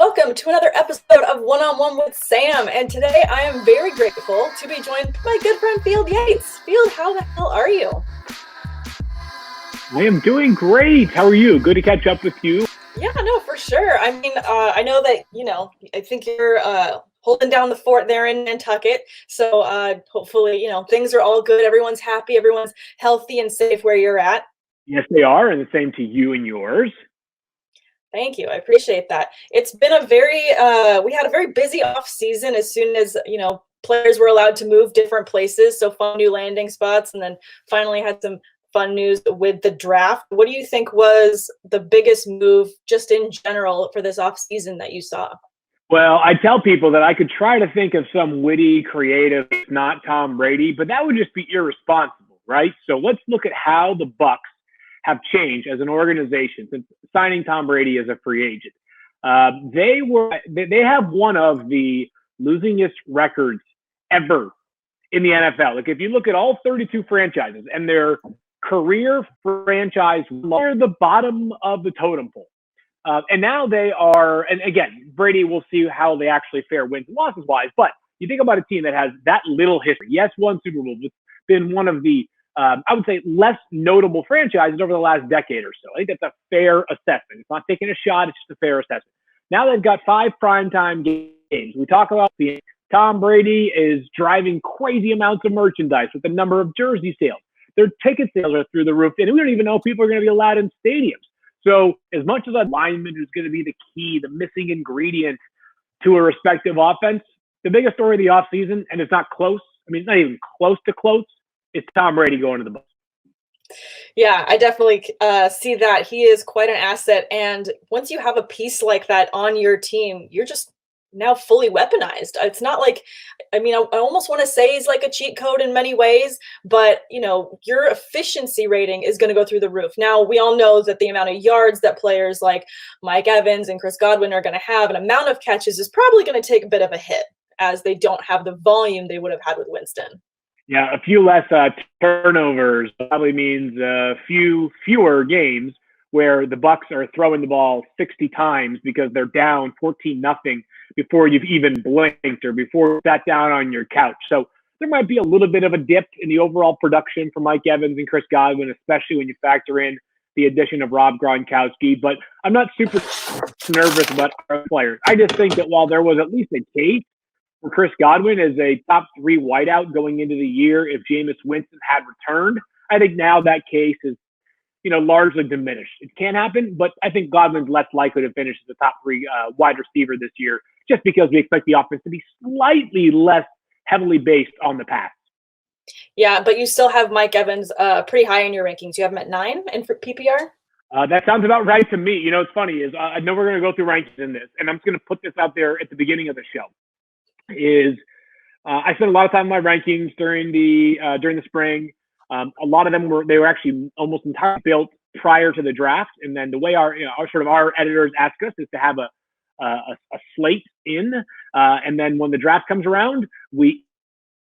Welcome to another episode of One on One with Sam. And today I am very grateful to be joined by my good friend Field Yates. Field, how the hell are you? I am doing great. How are you? Good to catch up with you. Yeah, no, for sure. I mean, I know that, I think you're holding down the fort there in Nantucket. So hopefully, things are all good. Everyone's happy. Everyone's healthy and safe where you're at. Yes, they are. And the same to you and yours. Thank you. I appreciate that. It's been we had a very busy off season as soon as, players were allowed to move different places. So fun new landing spots, and then finally had some fun news with the draft. What do you think was the biggest move just in general for this off season that you saw? Well, I tell people that I could try to think of some witty, creative, not Tom Brady, but that would just be irresponsible, right? So let's look at how the Bucs have changed as an organization since signing Tom Brady as a free agent. They have one of the losingest records ever in the NFL. Like if you look at all 32 franchises and their career franchise, they're the bottom of the totem pole. And now they are, and again, Brady, we'll see how they actually fare wins and losses wise. But you think about a team that has that little history. Yes, one Super Bowl, but been one of the I would say less notable franchises over the last decade or so. I think that's a fair assessment. It's not taking a shot. It's just a fair assessment. Now they've got 5 primetime games. We talk about Tom Brady is driving crazy amounts of merchandise with the number of jersey sales. Their ticket sales are through the roof, and we don't even know if people are going to be allowed in stadiums. So as much as alignment is going to be the key, the missing ingredient to a respective offense, the biggest story of the offseason, and it's not close. I mean, it's not even close to close. It's Tom Brady going to the Bucs. Yeah, I definitely see that. He is quite an asset. And once you have a piece like that on your team, you're just now fully weaponized. It's not like, I almost want to say he's like a cheat code in many ways, but, your efficiency rating is going to go through the roof. Now, we all know that the amount of yards that players like Mike Evans and Chris Godwin are going to have, an amount of catches is probably going to take a bit of a hit as they don't have the volume they would have had with Winston. Yeah, a few less turnovers probably means fewer games where the Bucs are throwing the ball 60 times because they're down 14-0 before you've even blinked or before you sat down on your couch. So there might be a little bit of a dip in the overall production for Mike Evans and Chris Godwin, especially when you factor in the addition of Rob Gronkowski. But I'm not super nervous about our players. I just think that while there was at least a case for Chris Godwin as a top 3 wideout going into the year if Jameis Winston had returned, I think now that case is, largely diminished. It can happen, but I think Godwin's less likely to finish as a top 3 wide receiver this year just because we expect the offense to be slightly less heavily based on the pass. Yeah, but you still have Mike Evans pretty high in your rankings. You have him at 9 in for PPR? That sounds about right to me. It's funny is I know we're going to go through rankings in this, and I'm just going to put this out there at the beginning of the show. I spent a lot of time in my rankings during the spring. A lot of them were actually almost entirely built prior to the draft, and then the way our editors ask us is to have a slate in, and then when the draft comes around, we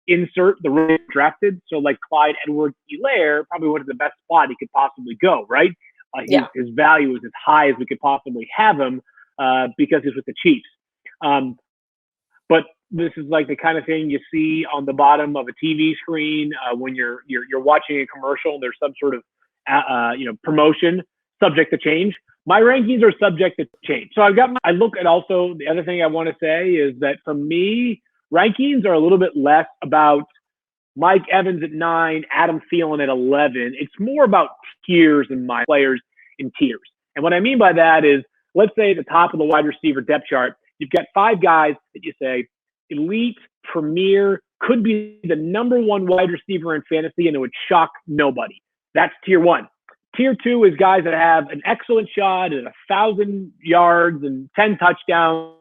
insert the rookie drafted. So like Clyde Edwards-Helaire probably went to the best spot he could possibly go. Right, his value is as high as we could possibly have him because he's with the Chiefs. But this is like the kind of thing you see on the bottom of a TV screen when you're watching a commercial and there's some sort of promotion subject to change. My rankings are subject to change. So I look at also the other thing I want to say is that for me, rankings are a little bit less about Mike Evans at 9, Adam Thielen at 11. It's more about tiers and my players in tiers. And what I mean by that is, let's say at the top of the wide receiver depth chart, you've got 5 guys that you say elite, premier, could be the number 1 wide receiver in fantasy, and it would shock nobody. That's tier 1. Tier 2 is guys that have an excellent shot at 1,000 yards and 10 touchdowns.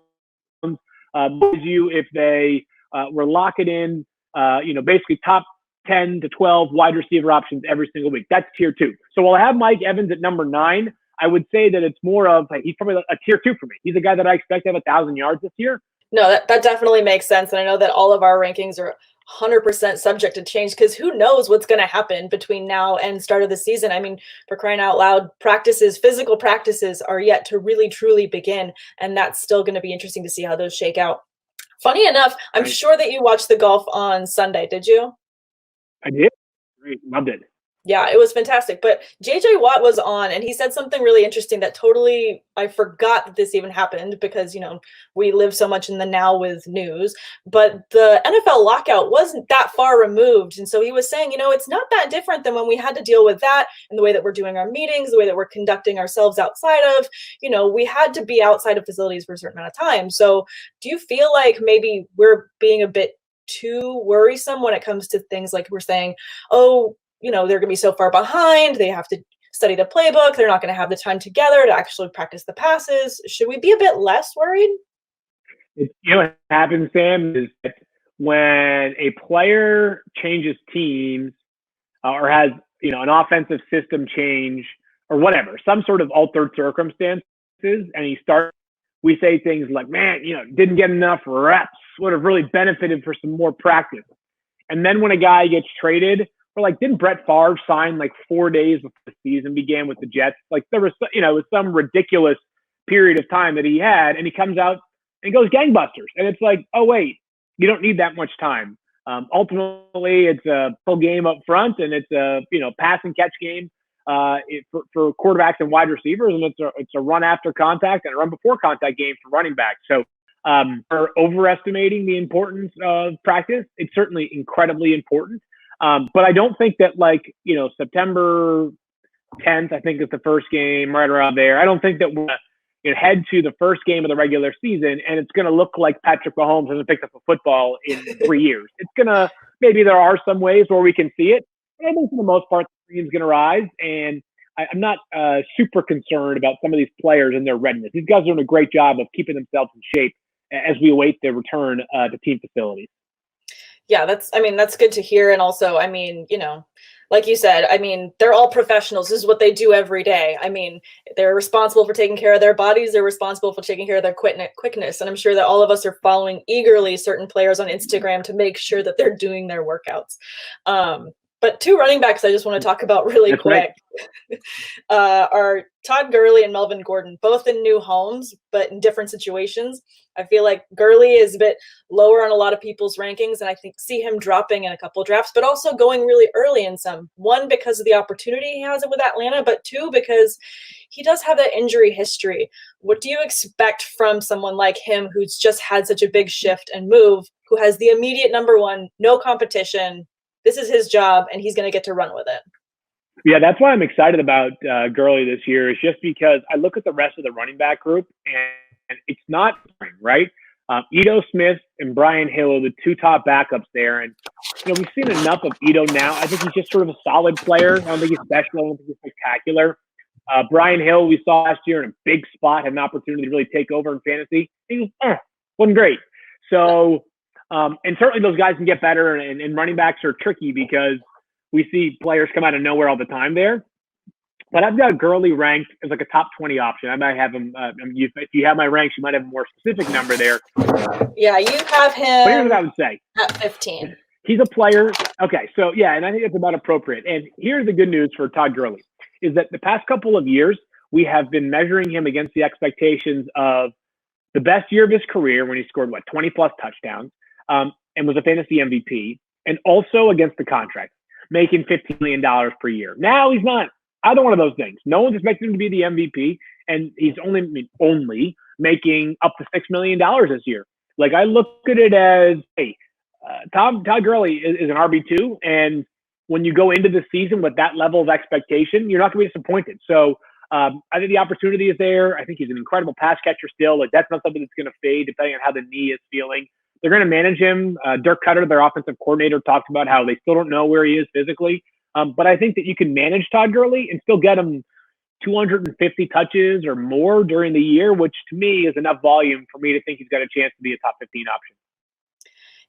If they were locking in, basically top 10 to 12 wide receiver options every single week. That's tier 2. So while I have Mike Evans at number 9, I would say that it's more of he's probably a tier 2 for me. He's a guy that I expect to have 1,000 yards this year. No, that definitely makes sense. And I know that all of our rankings are 100% subject to change because who knows what's going to happen between now and start of the season. I mean, for crying out loud, physical practices are yet to really truly begin, and that's still going to be interesting to see how those shake out. Funny enough, I'm Right. sure that you watched the golf on Sunday, did you? I did. Great. Loved it. Yeah, it was fantastic. But JJ Watt was on and he said something really interesting that totally I forgot that this even happened because, we live so much in the now with news. But the NFL lockout wasn't that far removed. And so he was saying, it's not that different than when we had to deal with that and the way that we're doing our meetings, the way that we're conducting ourselves outside of, we had to be outside of facilities for a certain amount of time. So do you feel like maybe we're being a bit too worrisome when it comes to things like we're saying, oh, they're going to be so far behind. They have to study the playbook. They're not going to have the time together to actually practice the passes. Should we be a bit less worried? What happens, Sam, is that when a player changes teams or has, an offensive system change or whatever, some sort of altered circumstances, and we say things like, man, didn't get enough reps, would have really benefited for some more practice. And then when a guy gets traded, we're like, didn't Brett Favre sign like 4 days before the season began with the Jets? Like there was, it was some ridiculous period of time that he had, and he comes out and goes gangbusters. And it's like, oh wait, you don't need that much time. Ultimately, it's a full game up front, and it's a pass and catch game for quarterbacks and wide receivers, and it's a run after contact and a run before contact game for running backs. So for overestimating the importance of practice, it's certainly incredibly important. But I don't think that September 10th, I think is the first game right around there. I don't think that we're going to head to the first game of the regular season and it's going to look like Patrick Mahomes hasn't picked up a football in 3 years. It's going to, maybe there are some ways where we can see it, but I think for the most part, the cream's going to rise. And I'm not super concerned about some of these players and their readiness. These guys are doing a great job of keeping themselves in shape as we await their return to team facilities. Yeah, that's good to hear. And also, like you said, they're all professionals. This is what they do every day. They're responsible for taking care of their bodies. They're responsible for taking care of their quickness. And I'm sure that all of us are following eagerly certain players on Instagram to make sure that they're doing their workouts. But two running backs I just want to talk about really That's quick are Todd Gurley and Melvin Gordon, both in new homes, but in different situations. I feel like Gurley is a bit lower on a lot of people's rankings, and I see him dropping in a couple drafts, but also going really early in some. One, because of the opportunity he has with Atlanta, but two, because he does have that injury history. What do you expect from someone like him who's just had such a big shift and move, who has the immediate number one, no competition? This is his job, and he's going to get to run with it. Yeah, that's why I'm excited about Gurley this year, is just because I look at the rest of the running back group, and it's not right. Ito Smith and Brian Hill are the two top backups there, and we've seen enough of Ito now. I think he's just sort of a solid player. I don't think he's special. I don't think he's spectacular. Brian Hill, we saw last year in a big spot, had an opportunity to really take over in fantasy. He wasn't great. So, and certainly those guys can get better, and running backs are tricky because we see players come out of nowhere all the time there. But I've got Gurley ranked as like a top 20 option. I might have him. If you have my ranks, you might have a more specific number there. Yeah, you have him. But here's what I would say. At 15. He's a player. Okay, so yeah, and I think it's about appropriate. And here's the good news for Todd Gurley, is that the past couple of years, we have been measuring him against the expectations of the best year of his career when he scored, 20-plus touchdowns, and was a fantasy MVP, and also against the contract, making $15 million per year. Now he's not either one of those things. No one's expecting him to be the MVP, and he's only making up to $6 million this year. Like, I look at it as, hey, Todd Gurley is an RB2, and when you go into the season with that level of expectation, you're not going to be disappointed. So I think the opportunity is there. I think he's an incredible pass catcher still. Like, that's not something that's going to fade depending on how the knee is feeling. They're going to manage him. Dirk Cutter, their offensive coordinator, talked about how they still don't know where he is physically. But I think that you can manage Todd Gurley and still get him 250 touches or more during the year, which to me is enough volume for me to think he's got a chance to be a top 15 option.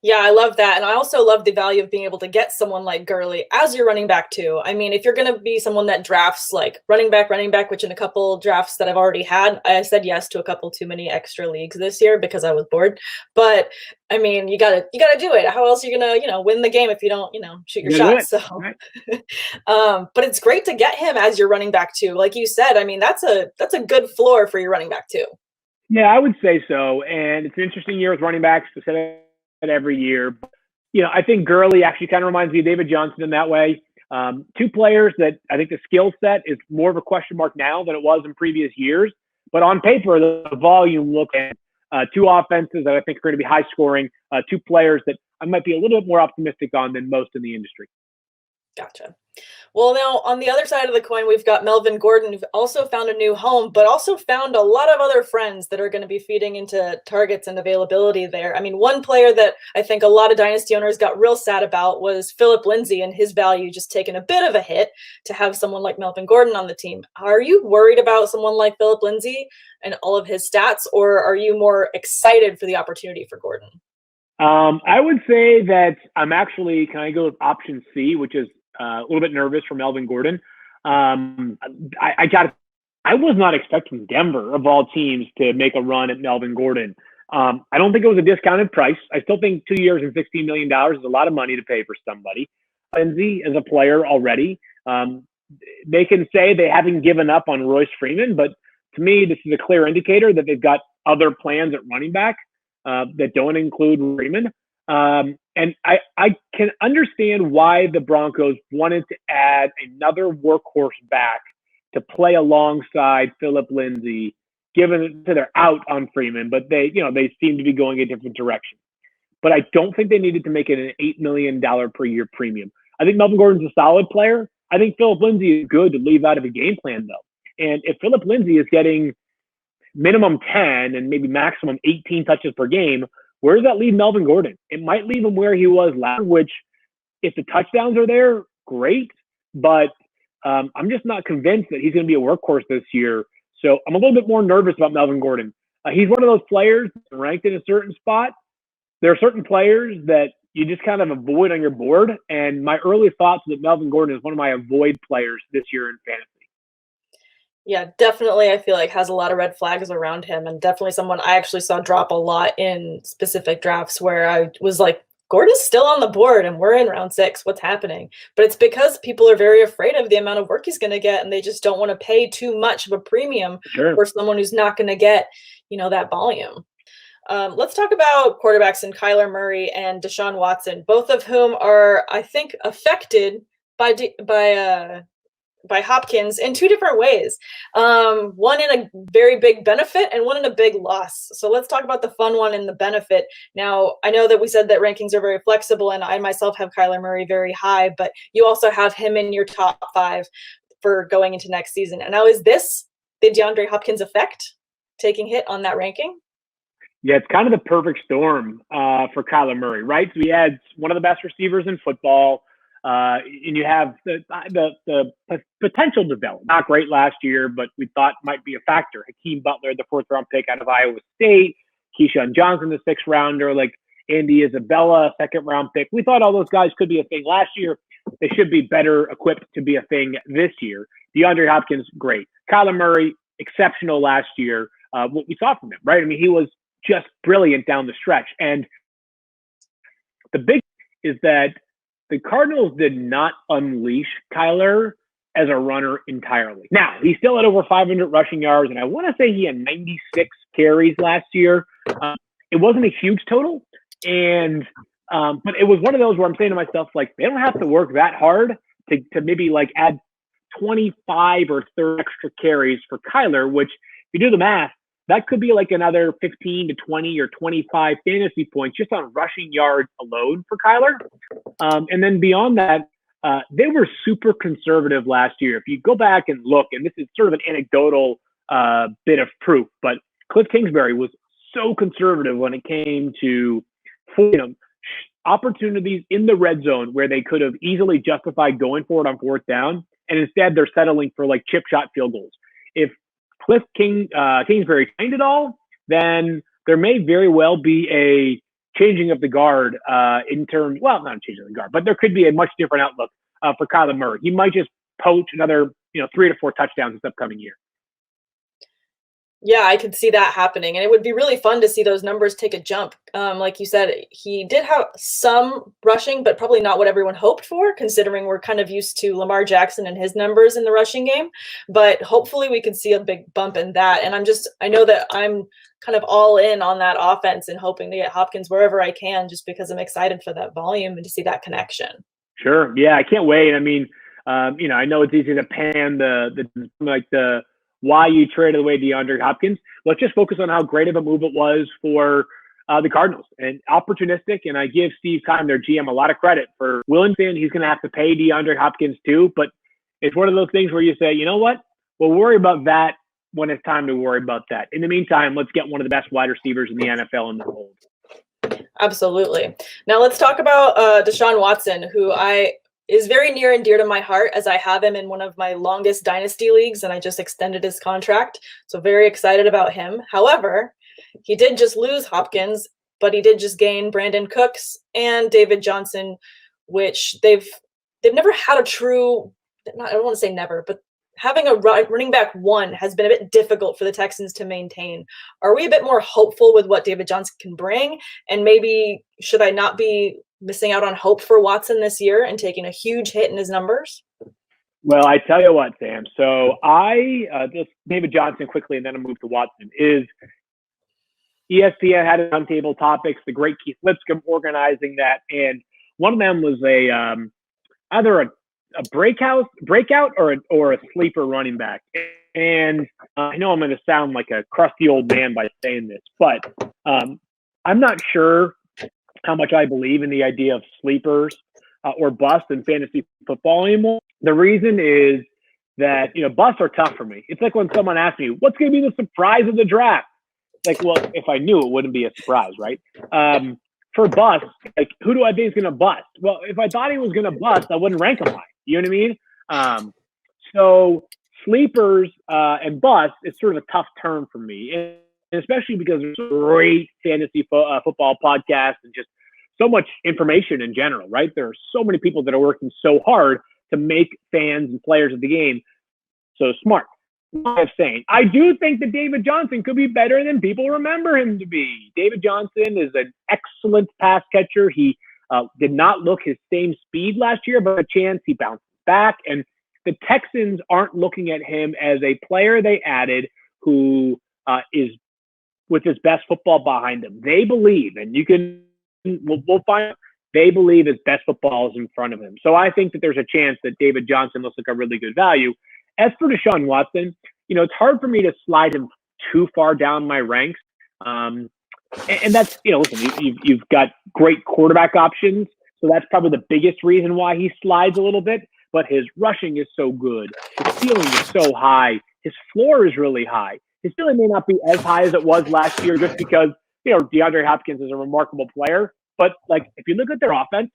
Yeah, I love that. And I also love the value of being able to get someone like Gurley as your running back too. I mean, if you're going to be someone that drafts like running back, which in a couple drafts that I've already had, I said yes to a couple too many extra leagues this year because I was bored. But I mean, you gotta do it. How else are you gonna, win the game if you don't, shoot your You gotta do shot? it. So, Right. but it's great to get him as your running back too. Like you said, I mean, that's a good floor for your running back too. Yeah, I would say so. And it's an interesting year with running backs to say that every year. I think Gurley actually kind of reminds me of David Johnson in that way. Two players that I think the skill set is more of a question mark now than it was in previous years. But on paper, the volume looks at two offenses that I think are going to be high scoring, two players that I might be a little bit more optimistic on than most in the industry. Gotcha. Well, now on the other side of the coin, we've got Melvin Gordon, who also found a new home, but also found a lot of other friends that are going to be feeding into targets and availability there. I mean, one player that I think a lot of dynasty owners got real sad about was Philip Lindsay and his value just taking a bit of a hit to have someone like Melvin Gordon on the team. Are you worried about someone like Philip Lindsay and all of his stats, or are you more excited for the opportunity for Gordon? I would say that I'm actually, can I go with option C, which is a little bit nervous for Melvin Gordon. Um, I got, I was not expecting Denver of all teams to make a run at Melvin Gordon. I don't think it was a discounted price. I still think 2 years and $16 million is a lot of money to pay for somebody. Lindsay as a player already. They can say they haven't given up on Royce Freeman, but to me, this is a clear indicator that they've got other plans at running back that don't include Freeman. And I can understand why the Broncos wanted to add another workhorse back to play alongside Philip Lindsay, given that they're out on Freeman, but they seem to be going a different direction. But I don't think they needed to make it an $8 million per year premium. I think Melvin Gordon's a solid player. I think Philip Lindsay is good to leave out of the game plan, though. And if Philip Lindsay is getting minimum 10 and maybe maximum 18 touches per game, where does that leave Melvin Gordon? It might leave him where he was last, which if the touchdowns are there, great. But I'm just not convinced that he's going to be a workhorse this year. So I'm a little bit more nervous about Melvin Gordon. He's one of those players ranked in a certain spot. There are certain players that you just kind of avoid on your board. And my early thoughts that Melvin Gordon is one of my avoid players this year in fantasy. Yeah, definitely. I feel like has a lot of red flags around him, and definitely someone I actually saw drop a lot in specific drafts where I was like, Gordon's still on the board and we're in round 6. What's happening? But it's because people are very afraid of the amount of work he's going to get, and they just don't want to pay too much of a premium Sure. for someone who's not going to get, that volume. Let's talk about quarterbacks and Kyler Murray and Deshaun Watson, both of whom are, I think, affected by Hopkins in two different ways. One in a very big benefit and one in a big loss. So let's talk about the fun one and the benefit. Now, I know that we said that rankings are very flexible, and I myself have Kyler Murray very high, but you also have him in your top 5 for going into next season. And now, is this the DeAndre Hopkins effect taking hit on that ranking? Yeah, it's kind of the perfect storm for Kyler Murray, right? So he had one of the best receivers in football. And you have the potential development. Not great last year, but we thought might be a factor. Hakeem Butler, the 4th-round pick out of Iowa State. Keyshawn Johnson, the 6th-rounder. Like Andy Isabella, 2nd-round pick. We thought all those guys could be a thing last year. They should be better equipped to be a thing this year. DeAndre Hopkins, great. Kyler Murray, exceptional last year. What we saw from him, right? I mean, he was just brilliant down the stretch. And the big is that the Cardinals did not unleash Kyler as a runner entirely. Now, he still had over 500 rushing yards, and I want to say he had 96 carries last year. It wasn't a huge total, and but it was one of those where I'm saying to myself, like, they don't have to work that hard to maybe like add 25 or 30 extra carries for Kyler, which if you do the math, that could be like another 15 to 20 or 25 fantasy points just on rushing yards alone for Kyler. And then beyond that, they were super conservative last year. If you go back and look, and this is sort of an anecdotal bit of proof, but Cliff Kingsbury was so conservative when it came to opportunities in the red zone where they could have easily justified going for it on 4th down, and instead they're settling for like chip shot field goals. If Kingsbury trained it all, then there may very well be a changing of the guard in terms, well, not changing the guard, but there could be a much different outlook for Kyler Murray. He might just poach another, 3 to 4 touchdowns this upcoming year. Yeah, I could see that happening, and it would be really fun to see those numbers take a jump. Like you said, he did have some rushing, but probably not what everyone hoped for, considering we're kind of used to Lamar Jackson and his numbers in the rushing game. But hopefully we could see a big bump in that. And I know that I'm kind of all in on that offense and hoping to get Hopkins wherever I can, just because I'm excited for that volume and to see that connection. Sure. Yeah, I can't wait. I mean, I know it's easy to pan the why you traded away DeAndre Hopkins. Let's just focus on how great of a move it was for the Cardinals, and opportunistic. And I give Steve Keim, their GM, a lot of credit for Williamson. He's going to have to pay DeAndre Hopkins too, but it's one of those things where you say, you know what, we'll worry about that when it's time to worry about that. In the meantime, let's get one of the best wide receivers in the NFL in the fold. Absolutely. Now let's talk about Deshaun Watson, who is very near and dear to my heart, as I have him in one of my longest dynasty leagues, and I just extended his contract. So very excited about him. However, he did just lose Hopkins, but he did just gain Brandon Cooks and David Johnson, which they've never had a true, I don't want to say never, but having a running back one has been a bit difficult for the Texans to maintain. Are we a bit more hopeful with what David Johnson can bring? And maybe should I not be missing out on hope for Watson this year and taking a huge hit in his numbers? Well, I tell you what, Sam. So just David Johnson quickly, and then I'll move to Watson. Is ESPN had it on table topics, the great Keith Lipscomb organizing that, and one of them was either a breakout or a sleeper running back. And I know I'm going to sound like a crusty old man by saying this, but I'm not sure how much I believe in the idea of sleepers or busts in fantasy football anymore. The reason is that, busts are tough for me. It's like when someone asks me, what's going to be the surprise of the draft? Like, well, if I knew, it wouldn't be a surprise, right? For busts, like, who do I think is going to bust? Well, if I thought he was going to bust, I wouldn't rank him high. You know what I mean? So sleepers and busts is sort of a tough term for me. And especially because there's great fantasy football podcasts and just so much information in general, right? There are so many people that are working so hard to make fans and players of the game so smart. I'm saying, I do think that David Johnson could be better than people remember him to be. David Johnson is an excellent pass catcher. He did not look his same speed last year, but a chance he bounces back. And the Texans aren't looking at him as a player they added who is with his best football behind him. They believe, and we'll find, they believe his best football is in front of him. So I think that there's a chance that David Johnson looks like a really good value. As for Deshaun Watson, it's hard for me to slide him too far down my ranks. And that's, listen, you've got great quarterback options. So that's probably the biggest reason why he slides a little bit. But his rushing is so good. His ceiling is so high. His floor is really high. His ceiling may not be as high as it was last year just because, DeAndre Hopkins is a remarkable player. But, if you look at their offense,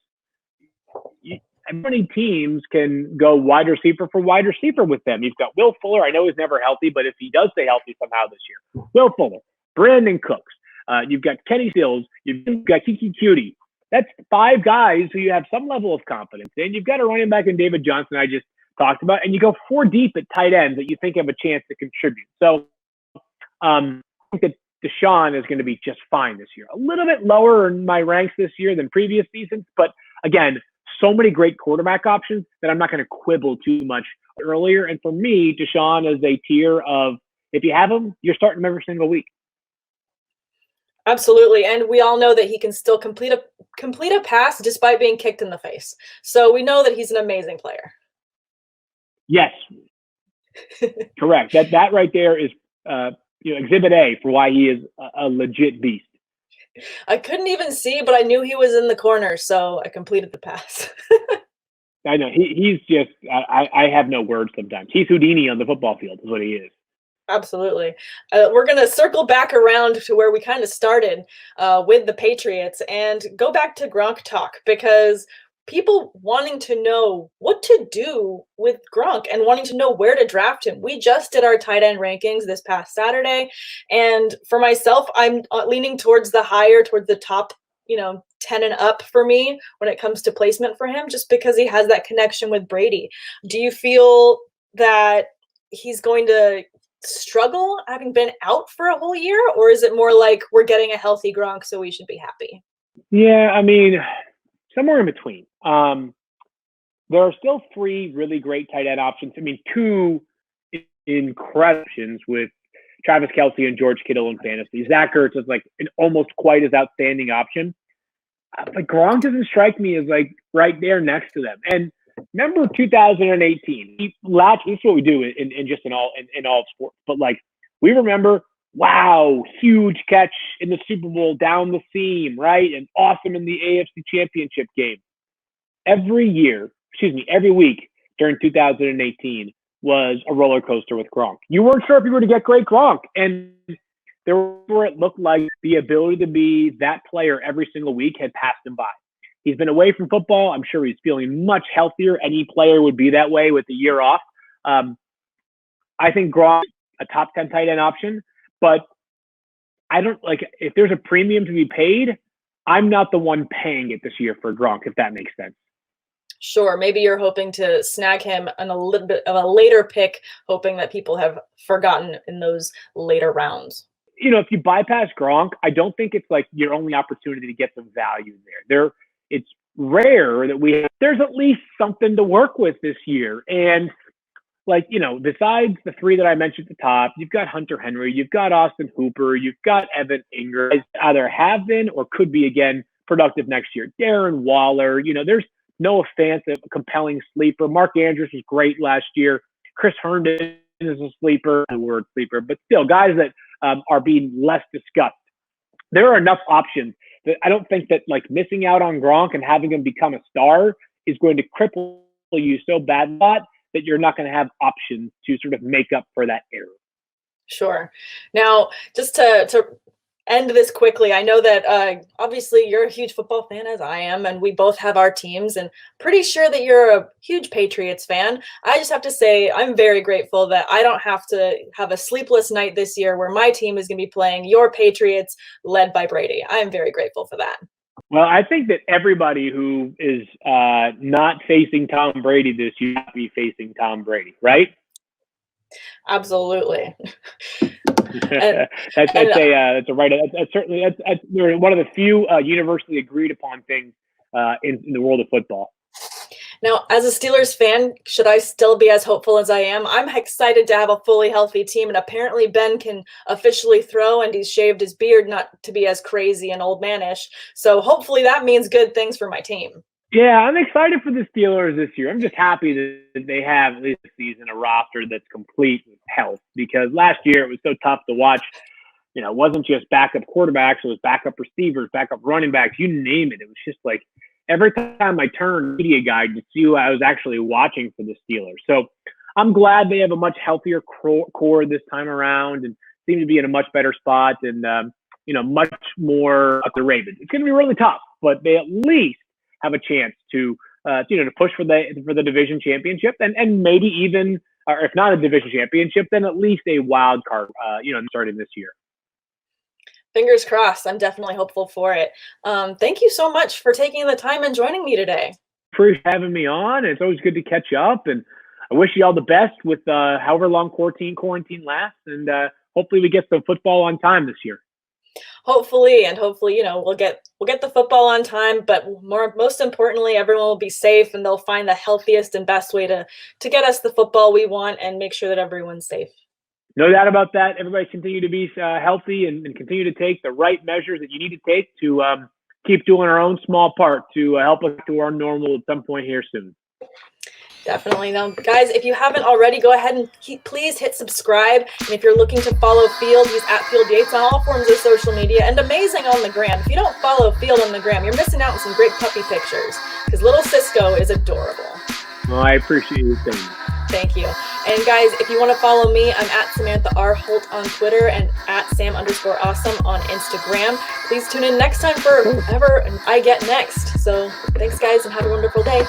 many teams can go wide receiver for wide receiver with them. You've got Will Fuller. I know he's never healthy, but if he does stay healthy somehow this year, Will Fuller, Brandon Cooks, you've got Kenny Stills, you've got Kiki Cutie. That's 5 guys who you have some level of confidence in. You've got a running back in David Johnson I just talked about, and you go 4 deep at tight ends that you think have a chance to contribute. So I think that Deshaun is going to be just fine this year. A little bit lower in my ranks this year than previous seasons, but again, so many great quarterback options that I'm not going to quibble too much earlier. And for me, Deshaun is a tier of, if you have him, you're starting him every single week. Absolutely. And we all know that he can still complete a pass despite being kicked in the face. So we know that he's an amazing player. Yes. Correct. That right there is exhibit A for why he is a legit beast. I couldn't even see, but I knew he was in the corner, so I completed the pass. I know. He's just I have no words sometimes. He's Houdini on the football field is what he is. Absolutely. We're going to circle back around to where we kind of started with the Patriots and go back to Gronk talk, because people wanting to know what to do with Gronk and wanting to know where to draft him. We just did our tight end rankings this past Saturday. And for myself, I'm leaning towards the top 10 and up for me when it comes to placement for him, just because he has that connection with Brady. Do you feel that he's going to struggle having been out for a whole year, or is it more like we're getting a healthy Gronk, so we should be happy? Yeah, I mean, somewhere in between. There are still 3 really great tight end options. I mean, 2 incredible options with Travis Kelce and George Kittle in fantasy. Zach Ertz is like an almost quite as outstanding option. But Gronk doesn't strike me as like right there next to them. And remember 2018, this is what we do in all sports. But like, we remember, wow, huge catch in the Super Bowl down the seam, right? And awesome in the AFC Championship game. Every week during 2018 was a roller coaster with Gronk. You weren't sure if you were to get great Gronk. And there where it looked like the ability to be that player every single week had passed him by. He's been away from football. I'm sure he's feeling much healthier. Any player would be that way with the year off. I think Gronk, a top 10 tight end option, but I don't like if there's a premium to be paid, I'm not the one paying it this year for Gronk, if that makes sense. Sure. Maybe you're hoping to snag him on a little bit of a later pick, hoping that people have forgotten in those later rounds. If you bypass Gronk, I don't think it's like your only opportunity to get some value there. It's rare that there's at least something to work with this year. And besides the 3 that I mentioned at the top, you've got Hunter Henry, you've got Austin Hooper, you've got Evan Ingram, either have been or could be again productive next year. Darren Waller, there's no offense, a compelling sleeper. Mark Andrews was great last year. Chris Herndon is a sleeper, but still guys that are being less discussed. There are enough options that I don't think that like missing out on Gronk and having him become a star is going to cripple you so bad that you're not going to have options to sort of make up for that error. Sure. Now, just to end this quickly, I know that obviously you're a huge football fan, as I am, and we both have our teams, and pretty sure that you're a huge Patriots fan. I just have to say I'm very grateful that I don't have to have a sleepless night this year where my team is going to be playing your Patriots led by Brady. I am very grateful for that. Well, I think that everybody who is not facing Tom Brady this year should be facing Tom Brady, right? Absolutely. That's certainly one of the few universally agreed upon things in the world of football. Now, as a Steelers fan, should I still be as hopeful as I am? I'm excited to have a fully healthy team, and apparently Ben can officially throw, and he's shaved his beard not to be as crazy and old manish. So hopefully that means good things for my team. Yeah, I'm excited for the Steelers this year. I'm just happy that they have at least this season a roster that's complete with health, because last year it was so tough to watch. It wasn't just backup quarterbacks, it was backup receivers, backup running backs, you name it. It was just like every time I turned media guide to see who I was actually watching for the Steelers. So I'm glad they have a much healthier core this time around and seem to be in a much better spot and, much more up the Ravens. It's going to be really tough, but they at least have a chance to push for the division championship and maybe even, or if not a division championship, then at least a wild card, starting this year. Fingers crossed. I'm definitely hopeful for it. Thank you so much for taking the time and joining me today. Appreciate having me on. It's always good to catch up, and I wish you all the best with however long quarantine lasts, and hopefully we get some football on time this year. Hopefully, we'll get the football on time, but most importantly, everyone will be safe and they'll find the healthiest and best way to get us the football we want and make sure that everyone's safe. No doubt about that. Everybody continue to be healthy and continue to take the right measures that you need to take to keep doing our own small part to help us to our normal at some point here soon. Definitely. Now, guys, if you haven't already, go ahead and please hit subscribe. And if you're looking to follow Field, he's at Field Yates on all forms of social media and amazing on the gram. If you don't follow Field on the gram, you're missing out on some great puppy pictures because little Cisco is adorable. Well, I appreciate you saying that. Thank you. And guys, if you want to follow me, I'm at Samantha R. Holt on Twitter and at Sam_awesome on Instagram. Please tune in next time for whoever I get next. So thanks, guys, and have a wonderful day.